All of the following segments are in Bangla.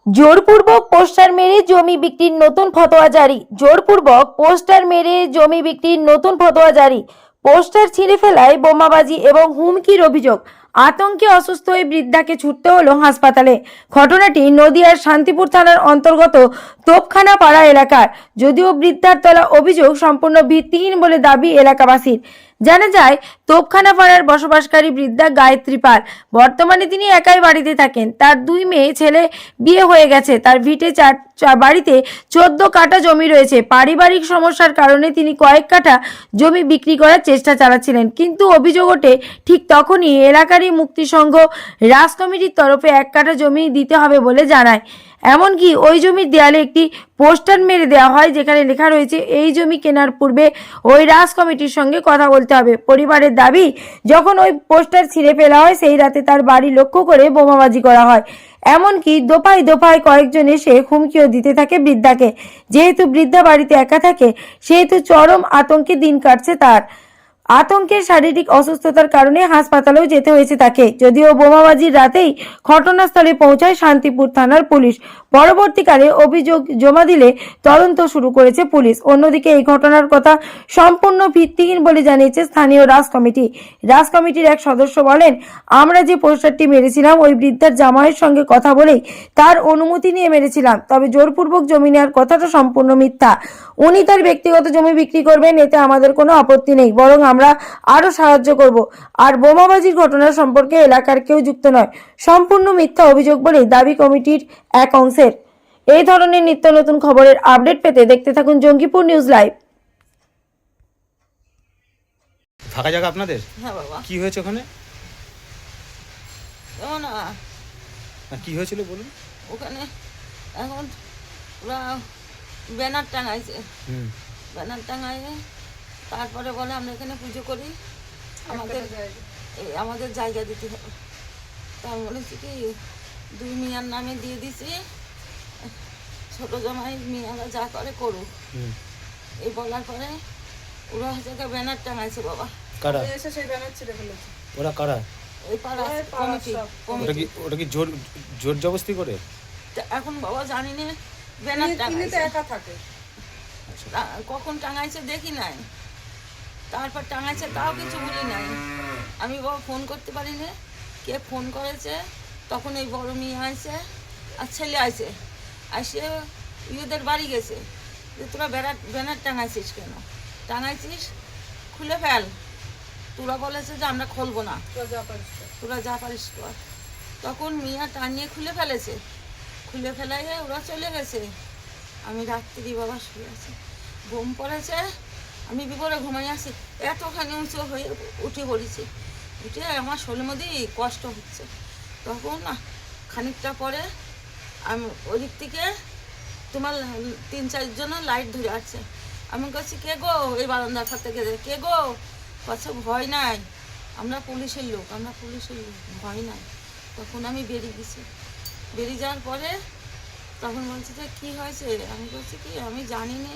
জোরপূর্বক পোস্টার মেরে জমি বিক্রির নতুন ফতোয়া জারি। জোরপূর্বক পোস্টার মেরে জমি বিক্রির নতুন ফতোয়া জারি। পোস্টার ছিঁড়ে ফেলায় বোমাবাজি এবং হুমকির অভিযোগ। আতঙ্কে অসুস্থ ওই বৃদ্ধাকে ছুটতে হলো হাসপাতালে। ঘটনাটি নদিয়ার শান্তিপুর থানার অন্তর্গত তোপখানা পাড়া এলাকার। যদিও বৃদ্ধার তোলা অভিযোগ সম্পূর্ণ ভিত্তিহীন বলে দাবি এলাকাবাসীর। জানা যায়, তোপখানা পাড়ার বসবাসকারী বৃদ্ধা গায়ত্রী পাল। বর্তমানে তিনি একাই বাড়িতে থাকেন। তার 2 মেয়ে ছেলে বিয়ে হয়ে গেছে। তার ভিটে বাড়িতে 14 কাঠা জমি রয়েছে। পারিবারিক সমস্যার কারণে তিনি কয়েক কাঠা জমি বিক্রি করার চেষ্টা চালাচ্ছিলেন, কিন্তু অভিযোগ ওঠে ঠিক তখনই এলাকারই মুক্তি সংঘ রাজ কমিটির তরফে 1 কাঠা জমি দিতে হবে বলে জানায়। এমনকি ওই জমির দেয়ালে একটি পোস্টার মেরে দেওয়া হয়, যেখানে লেখা রয়েছে এই জমি কেনার পূর্বে ওই রাজ কমিটির সঙ্গে কথা বলতে হবে। পরিবারের দাবি, যখন ওই পোস্টার ছিঁড়ে ফেলা হয় সেই রাতে তার বাড়ি লক্ষ্য করে বোমাবাজি করা হয়। এমনকি দফায় দফায় কয়েকজন এসে হুমকিও দিতে থাকে বৃদ্ধাকে। যেহেতু বৃদ্ধা বাড়িতে একা থাকে, সেহেতু চরম আতঙ্কে দিন কাটছে তার। আতঙ্কের শারীরিক অসুস্থতার কারণে হাসপাতালেও যেতে হয়েছে তাকে। যদিও বোমাবাজির রাতেই ঘটনাস্থলে পৌঁছায় শান্তিপুর থানার পুলিশ। পরবর্তীকালে অভিযোগ জমা দিলে তদন্ত শুরু করেছে পুলিশ। অন্যদিকে এই ঘটনার কথা সম্পূর্ণ ভিত্তিহীন বলে জানিয়েছে স্থানীয় রাজ কমিটি। রাজ কমিটির এক সদস্য বলেন, আমরা যে পোস্টারটি মেরেছিলাম ওই বৃদ্ধার জামাইয়ের সঙ্গে কথা বলেই তার অনুমতি নিয়ে মেরেছিলাম। তবে জোরপূর্বক জমি নেওয়ার কথাটা সম্পূর্ণ মিথ্যা। উনি তার ব্যক্তিগত জমি বিক্রি করবেন, এতে আমাদের কোনো আপত্তি নেই, বরং আমরা আরো সাহায্য করব। আর বোমাবাজির ঘটনা সম্পর্কে এলাকার কেউ যুক্ত নয়। সম্পূর্ণ মিথ্যা অভিযোগ বলে দাবি কমিটির এক অংশের। এই ধরনের নিত্য নতুন খবরের আপডেট পেতে দেখতে থাকুন জঙ্গিপুর নিউজ লাইভ। ফাঁকা জায়গা আপনাদের? হ্যাঁ বাবা। কি হয়েছে ওখানে? কেমন কি হয়েছিল বলুন। ওখানে এখন ওরা ব্যানার টাঙাইছে। ব্যানার টাঙাইয়ে তারপরে বলে আমরা এখানে পুজো করি, আমাদের জায়গা দিতে হবে। তা আমি বলেছি কি 2 মিয়ার নামে দিয়ে দিছি, ছোট জামাই মিয়ারা যা করে করুক। এই বলার পরে ওরা হচ্ছে ব্যানার টাঙাইছে বাবা। কারা এসে সেই ব্যানার ছিঁড়ে ফেলেছে? ওরা কারা? এই পাড়া কমিটি। ওটা কি জোর জবরদস্তি করে? এখন বাবা জানি না, ব্যানার তিনি তো টাঙাইছে। একা থাকে। কখন টাঙাইছে দেখি নাই, তারপর টাঙাইছে তাও কিছু বলি নাই। আমি বাবা ফোন করতে পারি না, কে ফোন করেছে। তখন এই বড় মেয়ে আইছে আর ছেলে আইছে, আসে ইয়েদের বাড়ি গেছে যে তোরা ব্যানার টাঙাইছিস কেন? টাঙাইছিস খুলে ফেল। তোরা বলেছে যে আমরা খুলবো না, তোরা যা পারিস কর। তখন মিয়া টানিয়ে খুলে ফেলেছে। খুলে ফেলাইয়ে ওরা চলে গেছে। আমি রাত্রি বাবা শুয়ে আছি, ঘুম পড়েছে, আমি বিপরে ঘুমাই আসি, এতখানি উঁচু হয়ে উঠে পড়েছি। উঠে আমার শরীরের মধ্যে কষ্ট হচ্ছে। তখন না খানিকটা পরে আমি ওদিক থেকে তোমার 3-4 জন লাইট ধরে আসছে। আমি কাছে কে গো, এই বারান্দার কাছ থেকে কে গো? কাছে ভয় নাই, আমরা পুলিশের লোক, ভয় নাই। তখন আমি বেরিয়ে গেছি। বেরিয়ে যাওয়ার পরে তখন বলছে যে কী হয়েছে? আমি বলছি কি আমি জানি না,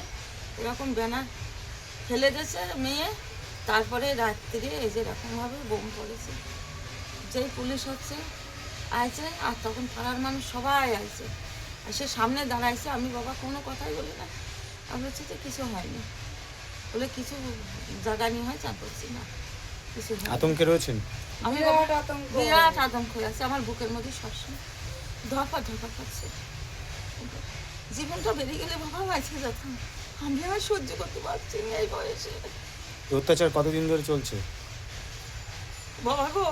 এরকম ব্যানার ফেলে দিয়েছে মেয়ে। তারপরে রাত্রে এই যে এরকমভাবে বোম পড়েছে। যেই পুলিশ হচ্ছে আইছে, আর তখন পাড়ার মানুষ সবাই আইছে, আর সে সামনে দাঁড়াইছে। আমি বাবা কোনো কথাই বলি না, আমি বলছি যে কিছু হয়নি, বলে কিছু জায়গা নিয়ে হয় চাপ করছি না, কিছু আতঙ্কে রয়েছেন? আমি বিরাট আতঙ্ক হয়ে আছে। আমার বুকের মধ্যে সবসময় ধপা করছে। জীবনটা বেরিয়ে গেলে বাবা বাঁচে যেতাম, আমি আর সহ্য করতে পারছি না এই বয়সে। অত্যাচার কতদিন ধরে চলছে বাবা গো,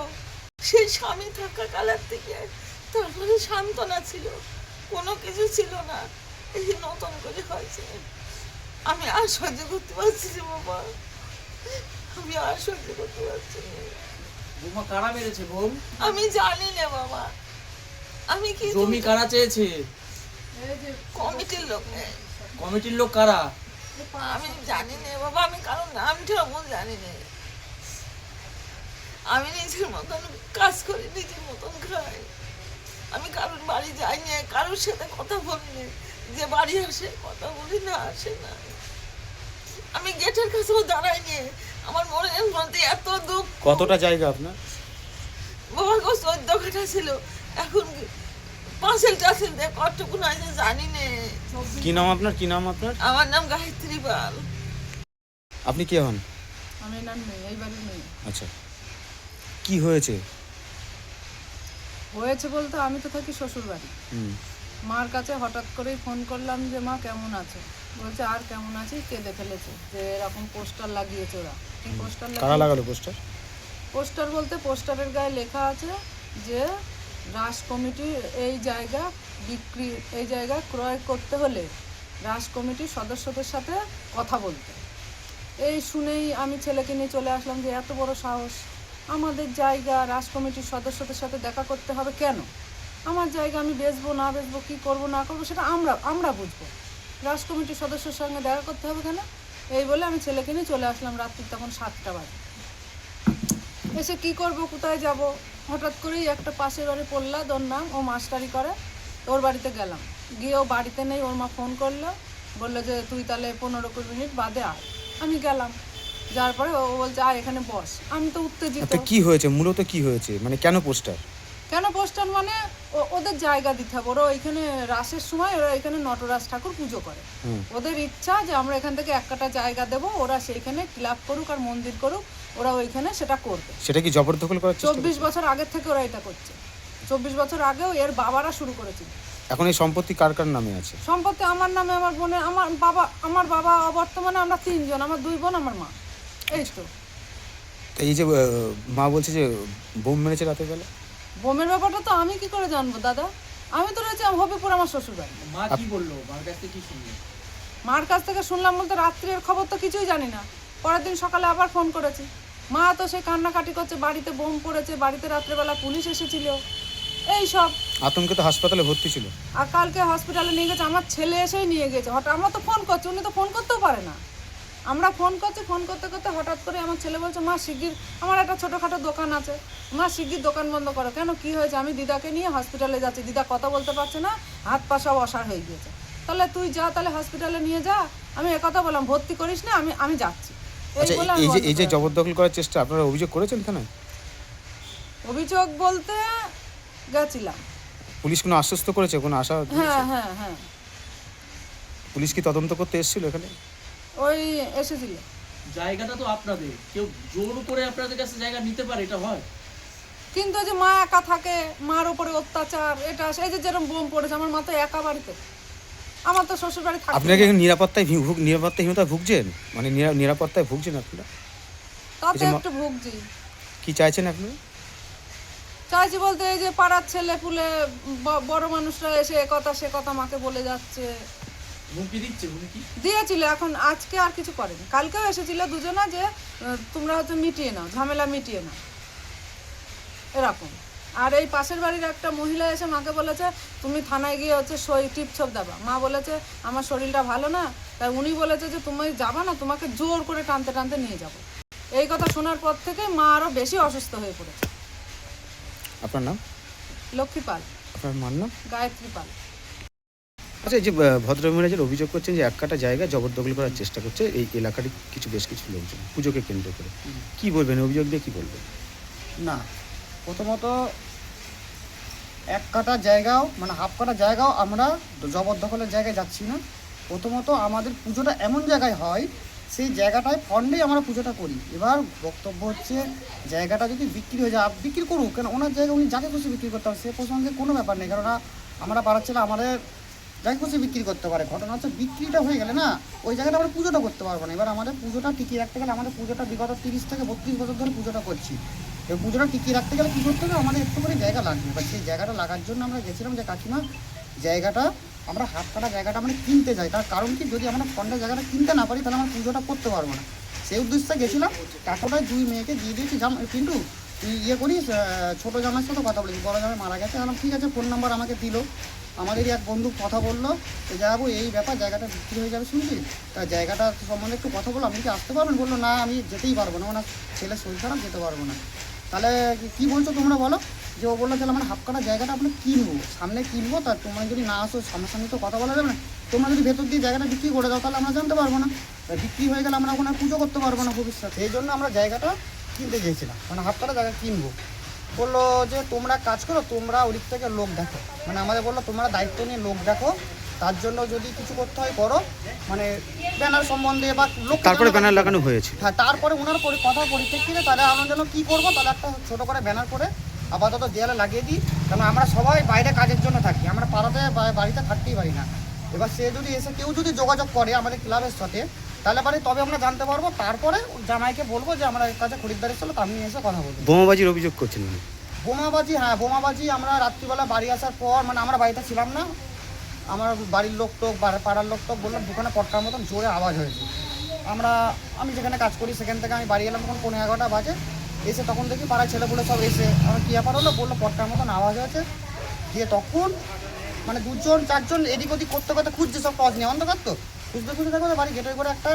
সেই স্বামী থাকা কালের থেকে তারপরে সান্ত্বনা ছিল, কোনো কিছু ছিল না, এই যে নতুন করে হয়েছে। আমি আর সহ্য করতে পারছি না বাবা, আমি আর সহ্য করতে পারছি না। বোমা কারা মেরেছে? বোম আমি জানি না বাবা, আমি কি জমি কারা চেয়েছে? কমিটির লোক। কমিটির লোক কারা? আমি জানি না বাবা, আমি কারোর নামটাও জানি না। আমি নিজের মতন কাজ করি, নিজের মতন খাই। আমি কারোর বাড়ি যাই না, কারোর সাথে কথা বলি না, যে বাড়ি আসে কথা বলি না, আসে না। আমি গেটের কাছেও দাঁড়াই নি, আমার মনের মধ্যে এত দুঃখ। কতটা জায়গা আপনার? বাবা গো 14 কাঠা ছিল, এখন পাঁচিল টাচিল দিয়ে কতটুকু আছে জানি নে। কি নাম আপনার, কি নাম আপনার? আমার নাম গায়ত্রী পাল। আপনি কে হন? আমি না মেয়ে, এই বাড়ির মেয়ে। আচ্ছা, কি হয়েছে? হয়েছে বলতে আমি তো থাকি শ্বশুর বাড়ি। হুম। মার কাছে হঠাৎ করেই ফোন করলাম যে মা কেমন আছে। বলছে আর কেমন আছি, কেঁদে ফেলেছে, যে এরকম পোস্টার লাগিয়েছে ওরা। কি পোস্টার কারা লাগালো পোস্টার? পোস্টার বলতে পোস্টারের গায়ে লেখা আছে যে রাস কমিটি এই জায়গা বিক্রি, এই জায়গা ক্রয় করতে হলে রাস কমিটির সদস্যদের সাথে কথা বলতে। এই শুনেই আমি ছেলেকে নিয়ে চলে আসলাম যে এত বড় সাহস, আমাদের জায়গা রাস কমিটির সদস্যদের সাথে দেখা করতে হবে কেন? আমার জায়গা আমি বেচবো না বেচবো, কী করবো না করবো সেটা আমরা বুঝবো, রাস কমিটির সদস্যের সঙ্গে দেখা করতে হবে কেন? এই বলে আমি ছেলেকে নিয়ে চলে আসলাম। রাত্রি তখন 7টা বাজে। এসে কি করব, কোথায় যাব? হঠাৎ করেই একটা পাশের বাড়ি পড়লা, ওর নাম, ও মাস্টারি করে, ওর বাড়িতে গেলাম। গিয়ে ও বাড়িতে নেই, ওর মা ফোন করলো, বললো যে তুই তাহলে 15-20 মিনিট বাদে আয়। আমি গেলাম, যার পরে ও বলছে আয় এখানে বস। আমি তো উত্তেজিত। তো কি হয়েছে, মূলত কি হয়েছে, মানে কেন পোস্টার? কেন পোস্টার মানে ওদের জায়গা দিতে হবে। ওরা ওইখানে রাসের সময় ওরা এখানে নটরাজ ঠাকুর পুজো করে। ওদের ইচ্ছা যে আমরা এখান থেকে এক কাটা জায়গা দেবো, ওরা সেইখানে ক্লাব করুক আর মন্দির করুক, ওরা ওইখানে সেটা করবে। সেটা কি জবরদখল করার চেষ্টা? 24 বছর আগের থেকে ওরা এটা করছে। 24 বছর আগেও এর বাবারা শুরু করেছিল। এখন এই সম্পত্তি কার কার নামে আছে? সম্পত্তি আমার নামে, আমার বোনের, আমার বাবা অবর্তমানে আমরা 3 জন, আমার 2 বোন, আমার মা। এই তো। তো এই যে মা বলছে যে বোম মেরেছে রাতের বেলা, বোমের ব্যাপারটা তো আমি কি করে জানবো দাদা? আমি তো রয়েছি হবিপুর, আমার শ্বশুর বাড়ি। মা কি বললো, মার কাছ থেকে কি শুনলো? মার কাছ থেকে শুনলাম বলতে রাত্রের খবর তো কিছুই জানি না। পরের দিন সকালে আবার ফোন করেছি, মা তো সে কান্নাকাটি করছে, বাড়িতে বোম পড়েছে, বাড়িতে রাত্রেবেলা পুলিশ এসেছিল, এই সব আতঙ্কে তো হাসপাতালে ভর্তি ছিল। আর কালকে হসপিটালে নিয়ে গেছে, আমার ছেলে এসেই নিয়ে গেছে। হঠাৎ আমরা তো ফোন করছি, উনি তো ফোন করতেও পারে না। আমরা ফোন করছি, ফোন করতে করতে হঠাৎ করে আমার ছেলে বলছে মা শিগগির, আমার একটা ছোটোখাটো দোকান আছে, মা শিগগির দোকান বন্ধ করো। কেন, কি হয়েছে? আমি দিদাকে নিয়ে হসপিটালে যাচ্ছি, দিদা কথা বলতে পারছে না, হাত পা সব অসাড় হয়ে গিয়েছে। তাহলে তুই যা, তাহলে হসপিটালে নিয়ে যা। আমি একথা বললাম, ভর্তি করিস না, আমি যাচ্ছি। আচ্ছা, বলে আমি এই যে বন্ধ এই যে করে জবরদখল করার চেষ্টা, আপনারা অভিযোগ করেছেন থানায়? দিলাম। অভিযোগ বলতে গেছিলাম। পুলিশ কোনো আশ্বস্ত করেছে, কোনো আশা দিয়েছে? হ্যাঁ। পুলিশ কি তদন্ত করতে এসেছিল এখানে? ওই এসেছিল। জায়গাটা তো আপনাদের, কেউ জোর করে আপনাদের কাছে জায়গা নিতে পারে, এটা হয়? কিন্তু যে মা একা থাকে, মার উপরে অত্যাচার, এটা এই যে যেরকম বোম পড়েছে, আমার মা তো একা বাড়িতে, আমার তো শ্বশুর বাড়ি থাকে। আপনাকে নিরাপত্তাহীনতায় ভুগছেন, মানে নিরাপত্তায় ভুগছেন আপনারা? তাতে একটু ভুগছি। কি চাইছেন আপনি? চাইছি বলতে এই যে পাড়ার ছেলে পুলে বড় মানুষরা এসে এ কথা সে কথা মাকে বলে যাচ্ছে, হুমকি দিচ্ছে? হুমকি দিয়েছিল, এখন আজকে আর কিছু করেনি। কালকেও এসেছিল দুজনা যে তোমরা হচ্ছে মিটিয়ে নাও, ঝামেলা মিটিয়ে নাও, এরকম। আর এই পাশের বাড়ির একটা মহিলা এসে মাকে বলেছে তুমি থানায় গিয়ে হচ্ছে সই টিপছপ দেবা। মা বলেছে আমার শরীরটা ভালো না, তাই উনি বলেছে যে তুমি যাবা না, তোমাকে জোর করে টানতে টানতে নিয়ে যাব। এই কথা শোনার পর থেকে মা আরও বেশি অসুস্থ হয়ে পড়েছে। আপনার নাম? লক্ষ্মী পাল। আপনার মার নাম? গায়ত্রী পাল। আচ্ছা, এই যে ভদ্রমহিলাদের অভিযোগ করছেন যে এক কাটা জায়গা জবরদখল করার চেষ্টা করছে এই এলাকারই বেশ কিছু লোকজন পুজোকে কেন্দ্র করে, কি বলবেন অভিযোগ দিয়ে, কি বলবেন? না, প্রথমত এক কাটা জায়গাও মানে হাফ কাটা জায়গাও আমরা জবরদখলের জায়গায় যাচ্ছি না। প্রথমত আমাদের পুজোটা এমন জায়গায় হয়, সেই জায়গাটায় ফন্ডেই আমরা পুজোটা করি। এবার বক্তব্য হচ্ছে জায়গাটা যদি বিক্রি হয়ে যায়, বিক্রি করুক, কেন ওনার জায়গা উনি যাকে খুশি বিক্রি করতে পারে, সে প্রসঙ্গে কোনো ব্যাপার নেই। কেননা আমরা পাড়ার ছেলে, আমাদের যাকে খুশি বিক্রি করতে পারে। ঘটনা হচ্ছে বিক্রিটা হয়ে গেলে না, ওই জায়গাটা আমরা পুজোটা করতে পারবো না। এবার আমাদের পুজোটা টিকিয়ে রাখতে গেলে, আমাদের পুজোটা বিগত 30 থেকে 32 বছর ধরে পুজোটা করছি, এই পুজোটা টিকিয়ে রাখতে গেলে কী করতে হবে, আমাদের একটু করে জায়গা লাগবে। এবার সেই জায়গাটা লাগার জন্য আমরা গেছিলাম যে কাকিমা জায়গাটা আমরা হাফ কাটা জায়গাটা মানে কিনতে যাই। তার কারণ কি, যদি আমরা ফন্ডের জায়গাটা কিনতে না পারি তাহলে আমরা পুজোটা করতে পারবো না। সেই উদ্দেশ্যে গেছিলাম। টাকাটায় 2 মেয়েকে দিয়ে দিয়েছি, কিন্তু তুই ইয়ে করিস, ছোটো জামাইয়ের সাথে কথা বলেছি, বড় জামাই মারা গেছে। ঠিক আছে, ফোন নাম্বার আমাকে দিল। আমাদেরই এক বন্ধু কথা বললো যে যাবো এই ব্যাপার, জায়গাটা বিক্রি হয়ে যাবে শুনছি, তা জায়গাটা সম্বন্ধে একটু কথা বলো, আপনি কি আসতে পারবেন? বললো না আমি যেতেই পারবো না, ওনার ছেলের শরীর খারাপ, যেতে পারবো না। তাহলে কী বলছো তোমরা বলো? যে ও বললো তাহলে আমরা হাফ কাটা জায়গাটা আমরা কিনবো, সামনে কিনবো, তা তোমরা যদি না আসো সামনাসামনি তো কথা বলা যাবে না। তোমরা যদি ভেতর দিয়ে জায়গাটা বিক্রি করে দাও তাহলে আমরা জানতে পারবো না, বিক্রি হয়ে গেলে আমরা ওখানে পুজো করতে পারবো না ভবিষ্যতে। এই জন্য আমরা জায়গাটা কিনতে গিয়েছিলাম, মানে হাফ কাটা জায়গা কিনবো। বললো যে তোমরা কাজ করো, তোমরা ওদিক থেকে লোক দেখো, মানে আমাদের বললো তোমরা দায়িত্ব নিয়ে লোক দেখো, তার জন্য যদি কিছু করতে হয় করো, মানে ব্যানার সম্বন্ধে বা লোক। তারপরে ব্যানার লাগানো হয়েছে। হ্যাঁ, তারপরে ওনার কথা পরিপ্রেক্ষিতে তাহলে আমরা যেন কী করবো, তাহলে একটা ছোটো করে ব্যানার করে আপাতত দেয়ালে লাগিয়ে দিই, কারণ আমরা সবাই বাইরে কাজের জন্য থাকি, আমরা পাড়াতে বাড়িতে থাকতেই পারি না। এবার সে যদি এসে কেউ যদি যোগাযোগ করে আমাদের ক্লাবের সাথে, তাহলে পরে তবে আমরা জানতে পারবো, তারপরে জামাইকে বলবো যে আমার কাছে খরিদ্দার এসেছিলো, তা আপনি এসে কথা বলবো। বোমাবাজির অভিযোগ করছেন উনি। বোমাবাজি, হ্যাঁ বোমাবাজি আমরা রাত্রিবেলা বাড়ি আসার পর, মানে আমরা বাড়িতে ছিলাম না, আমার বাড়ির লোক টোক পাড়ার লোক টোক বললাম দোকানে পটকার মতন জোরে আওয়াজ হয়েছে। আমি যেখানে কাজ করি সেখান থেকে আমি বাড়ি এলাম তখন 11:15 বাজে, এসে তখন দেখি পাড়ার ছেলেগুলো সব এসে আমার কী ব্যাপার হলো, বললো পটকার মতন আওয়াজ হয়েছে। দিয়ে তখন মানে 2-4জন এদিক ওদিক করতে করতে খুঁজছে, সব টর্চ নিয়ে অন্ধকার তো, খুঁজতে দেখো বাড়ি গেটের করে একটা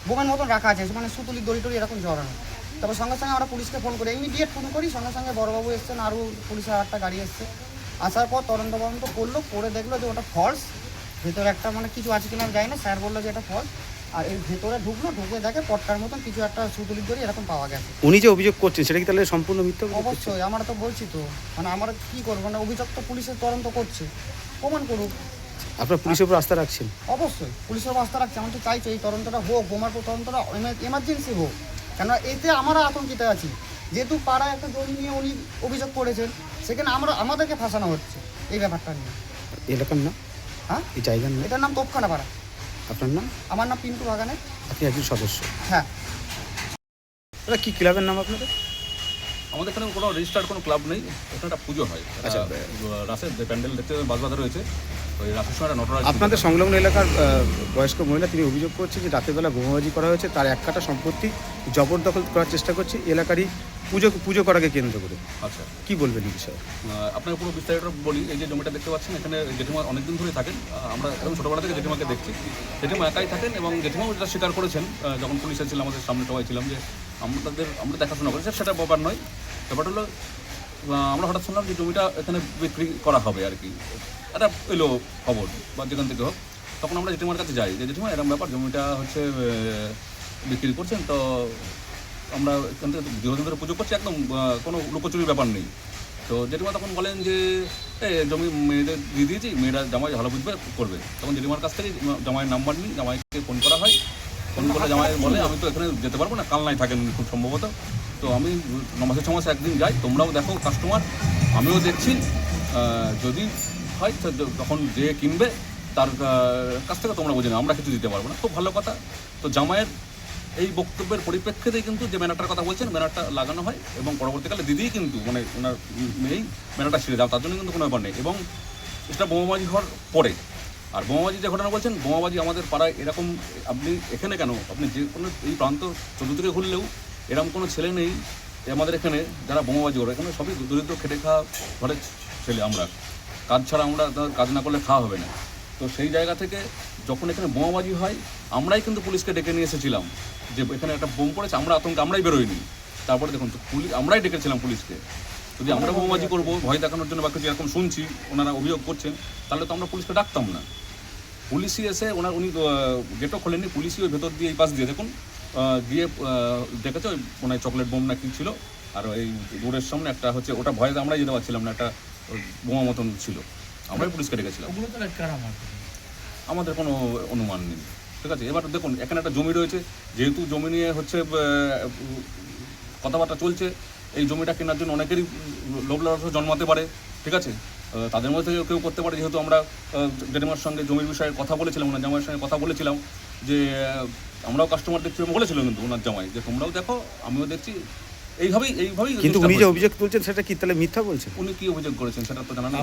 বোমের মতন রাখা আছে, মানে সুতুলি দড়ি টড়ি এরকম জড়ানো। তারপর সঙ্গে সঙ্গে আমরা পুলিশকে ফোন করি, ইমিডিয়েট ফোন করি, সঙ্গে সঙ্গে বড়বাবু এসছেন, আরও পুলিশের একটা গাড়ি এসছে, আসার পর তদন্ত করলো, করে দেখলো যে ওটা ফলস, ভেতরে একটা মানে কিছু আছে কিনা আমি জানি না, স্যার বললো যে এটা ফলস। আর এর ভেতরে ঢুকে দেখে পটকার মতন কিছু একটা সুতুলির দড়ি এরকম পাওয়া গেছে। উনি যে অভিযোগ করছেন সেটা কি তাহলে সম্পূর্ণ মিথ্যা অভিযোগ করছেন? অবশ্যই, আমরা তো বলছি তো, মানে আমরা কী করবো, মানে অভিযোগ তো পুলিশের তদন্ত করছে, প্রমাণ করুক। আপনার পুলিশের উপর আস্থা রাখছেন? অবশ্যই পুলিশের ব্যবস্থা রাখছে, আমি তো চাইছি এই তদন্তটা হোক, বোমার তদন্তটা এমার্জেন্সি হোক, কেননা এতে আমরা আতঙ্কিত আছি, যেহেতু পাড়ায় একটা জমি নিয়ে উনি অভিযোগ করেছেন, সেখানে আমাদেরকে ফাঁসানো হচ্ছে এই ব্যাপারটা নিয়ে। এলাকার নাম? হ্যাঁ, এই জায়গার নাম? এটার নাম তোপখানা পাড়া। আপনার নাম? আমার নাম পিন্টু বাগানে। আপনি একজন সদস্য? হ্যাঁ। দাদা কি ক্লাবের নাম আপনাদের? আমাদের এখানে কোনো রেজিস্টার্ড কোনো ক্লাব নেই, এখানে একটা পুজো হয়। আচ্ছা, রাসের যে প্যান্ডেল দেখতে বাজবাধা রয়েছে, ওই রাসের সময় নটরাজ। আপনাদের সংলগ্ন এলাকার বয়স্ক মহিলা তিনি অভিযোগ করছে যে রাতের বেলা বোমাবাজি করা হয়েছে, তার এক কাঠা সম্পত্তি জবরদখল করার চেষ্টা করছে এলাকারই পুজো করাকে কেন্দ্র করে। আচ্ছা, কি বলবেন এই বিষয়ে? আপনাকে পুরো বিস্তারিত বলি। এই যে জমিটা দেখতে পাচ্ছেন, এখানে জেঠিমা অনেকদিন ধরেই থাকেন, আমরা এরকম ছোটোবেলা থেকে জেঠিমাকে দেখছি, জেঠিমা একাই থাকেন, এবং জেঠিমাও যেটা স্বীকার করেছেন যখন পুলিশ এসেছিল আমাদের সামনে সবাই ছিলাম, যে আমরা দেখাশোনা করেছি, সেটা ব্যাপার নয়। ব্যাপারটা হলো আমরা হঠাৎ শুনলাম যে জমিটা এখানে বিক্রি করা হবে আর কি, একটা এলো খবর বা যেখান থেকে হোক, তখন আমরা জেঠিমার কাছে যাই যে জেঠিমা এরকম ব্যাপার, জমিটা হচ্ছে বিক্রি করছেন, তো আমরা এখান থেকে দীর্ঘদিন ধরে পুজো করছি, একদম কোনো লুকোচুরির ব্যাপার নেই। তো জেঠিমা তখন বলেন যে জমি মেয়েদের দিয়ে দিয়েছি, মেয়েরা জামাই ভালো বুঝবে করবে। তখন জেঠিমার কাছ থেকে জামাইয়ের নাম্বার নিই, জামাইকে ফোন করা হয়, ফোন করে জামাই বলে আমি তো এখানে যেতে পারবো না, কালনায় থাকেন খুব সম্ভবত, তো আমি মাসে 6 মাসে একদিন যাই, তোমরাও দেখো কাস্টমার, আমিও দেখছি, যদি হয় তখন যে কিনবে তার কাছ থেকে তোমরা বুঝে নাও, আমরা কিছু দিতে পারবো না। খুব ভালো কথা। তো জামাইয়ের এই বক্তব্যের পরিপ্রেক্ষিতেই কিন্তু যে ব্যানারটার কথা বলছেন, ব্যানারটা লাগানো হয়, এবং পরবর্তীকালে দিদিই কিন্তু মানে ওনার মেয়েই ব্যানারটা ছিঁড়ে দাও, তার জন্য কিন্তু কোনো ব্যাপার নেই। এবং এটা বোমাবাজি হওয়ার পরে, আর বোমাবাজি যে ঘটনা বলছেন, বোমাবাজি আমাদের পাড়ায় এরকম, আপনি এখানে কেন, আপনি যে কোনো এই প্রান্ত চতুর্দিকে ঘুরলেও এরকম কোনো ছেলে নেই আমাদের এখানে যারা বোমাবাজি করে। এখানে সবই দরিদ্র খেটে খাওয়া ঘরের ছেলে, আমরা কাজ ছাড়া, আমরা কাজ না করলে খাওয়া হবে না। তো সেই জায়গা থেকে যখন এখানে বোমাবাজি হয়, আমরাই কিন্তু পুলিশকে ডেকে নিয়ে এসেছিলাম যে এখানে একটা বোম পড়েছে, আমরা আতঙ্কে আমরাই বেরোইনি। তারপরে দেখুন, আমরাই ডেকেছিলাম পুলিশকে, যদি আমরা বোমাবাজি করবো ভয় দেখানোর জন্য বা কিছু এরকম শুনছি ওনারা অভিযোগ করছেন, তাহলে তো আমরা পুলিশকে ডাকতাম না। পুলিশই এসে উনি গেটও খোলেননি, পুলিশই ওই ভেতর দিয়ে এই পাশ দিয়ে দেখুন গিয়ে দেখেছে ওই মানে চকলেট বোম না কি ছিল, আর এই রোডের সামনে একটা হচ্ছে, ওটা ভয়ে আমরাই যেতে পারছিলাম না, একটা বোমা মতন ছিল, আমরাই পুলিশকে ডেকেছিলাম। আমাদের কোনো অনুমান নেই, ঠিক আছে। এবার দেখুন, এখানে একটা জমি রয়েছে, যেহেতু জমি নিয়ে হচ্ছে কথাবার্তা চলছে, এই জমিটা কেনার জন্য অনেকেরই লোভ লালসা জন্মাতে পারে, ঠিক আছে। তাদের মধ্যে থেকে কেউ করতে পারে, যেহেতু আমরা জেঠিমার সঙ্গে জমির বিষয়ে কথা বলেছিলাম, ওনার জামাইয়ের সঙ্গে কথা বলেছিলাম, যে আমরাও কাস্টমার দেখছি, বলেছিলাম কিন্তু ওনার জামাই যে তোমরাও দেখো আমিও দেখছি, এইভাবেই। কিন্তু উনি যে অভিযোগ তুলছেন সেটা কি তাহলে মিথ্যা বলছেন? উনি কি অভিযোগ করেছেন সেটা তো জানা নেই।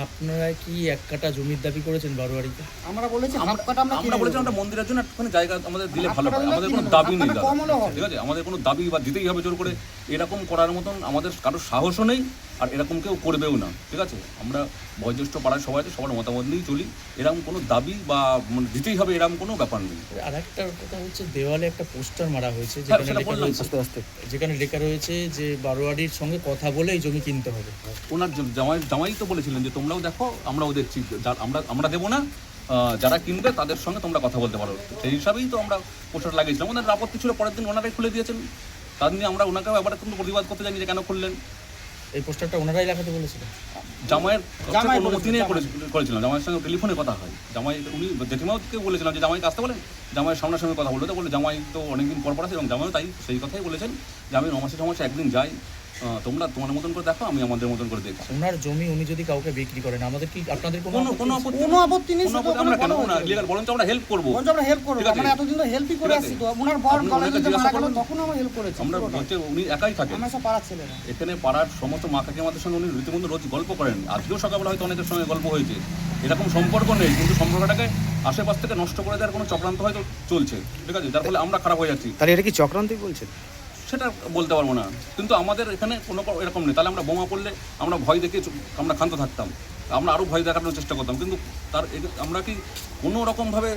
আপনারা কি এক কাঠা জমির দাবি করেছেন বারোয়ারিতে? আমরা বলেছি হাফ কাটা আমরা বলেছিলাম আমরা মন্দিরের জন্য একটুখানি জায়গা আমাদের দিলে ভালো হয়, আমাদের কোনো দাবি নেই, ঠিক আছে। আমাদের কোনো দাবি বা দিতেই হবে জোর করে, এরকম করার মতন আমাদের কারোর সাহসও নেই, আর এরকম কেউ করবেও না, ঠিক আছে। আমরা বয়োজ্যেষ্ঠ পাড়ায় সবাই আছে, সবার মতামত নিয়েই চলি, এরকম কোনো দাবি বা মানে দিতেই হবে এরকম কোনো ব্যাপার নেই। আর একটা কথা হচ্ছে, দেওয়ালে একটা পোস্টার মারা হয়েছে, যেখানে লেখা রয়েছে যে বারোয়ারির সঙ্গে কথা বলে এই জমি কিনতে হবে। ওনার জামাই তো বলেছিলেন যে তোমরাও দেখো আমরাও দেখছি, আমরা দেবো না, যারা কিনবে তাদের সঙ্গে তোমরা কথা বলতে পারো, সেই হিসাবেই তো আমরা পোস্টার লাগিয়েছিলাম। ওনার আপত্তি ছিল, পরের দিন ওনারাই খুলে দিয়েছেন, তার নিয়ে আমরা ওনাকেও একবার কিন্তু প্রতিবাদ করতে জানি যে কেন খুললেন। এই পোস্টারটা ওনারাই লাগাতে বলেছিলেন? জামাইয়ের জামাই অনুমতি নিয়ে বলেছিল, করেছিলাম, জামাইয়ের সঙ্গে টেলিফোনে কথা হয়। জামাই উনি জেঠিমাকে বলেছিলাম যে জামাইকে আসতে বলেন, জামাইয়ের সামনাসামনি কথা বললো, তো বলে জামাই তো অনেকদিন পর আছে, এবং জামাইও তাই সেই কথাই বলেছেন যে আমি 9 মাসে একদিন যাই, তোমরা তোমার মতন করে দেখো, আমি আমাদের মতন করে দেখছি। ওনার জমি উনি যদি কাউকে বিক্রি করেন, আমাদের কি আপনাদের কোনো কোনো আপত্তি কোনো আপত্তি নেই, কোনো সেটা আপত্তি আমরা কেন বলা না হয়েছে। লিগাল, বরঞ্চ আমরা হেল্প করবো। বলছে আমরা হেল্প করবো, ঠিক আছে। আমরা এতদিন তো হেল্পই করে ঠিক আছে। আসছি। তো ওনার বর আপনি গলায় ওনাকে দিতে জিজ্ঞাসা মারা গেল, করবেন। তখন আমরা হেল্প করেছি। আমরা হচ্ছে উনি একাই থাকেন আমরা সব পাড়ার ছেলেরা। এখানে, পাড়ার সমস্ত মা কাকিমাদের সঙ্গে উনি রীতিমতো রোজ গল্প করেন। আজকেও সকালবেলা হয়তো অনেকের সঙ্গে গল্প হয়েছে। এরকম সম্পর্ক নেই, কিন্তু সম্পর্কটাকে আশেপাশ থেকে নষ্ট করে দেওয়ার কোনো চক্রান্ত হয়তো চলছে, ঠিক আছে, যার ফলে আমরা খারাপ হয়ে যাচ্ছি। তাহলে এটা কি চক্রান্তই বলছেন? সেটা বলতে পারবো না, কিন্তু আমাদের এখানে কোনো এরকম নেই। তাহলে আমরা বোমা পড়লে আমরা ভয় দেখে আমরা ক্ষান্ত থাকতাম, আমরা আরও ভয় দেখানোর চেষ্টা করতাম, কিন্তু আমরা কি কোনো রকমভাবে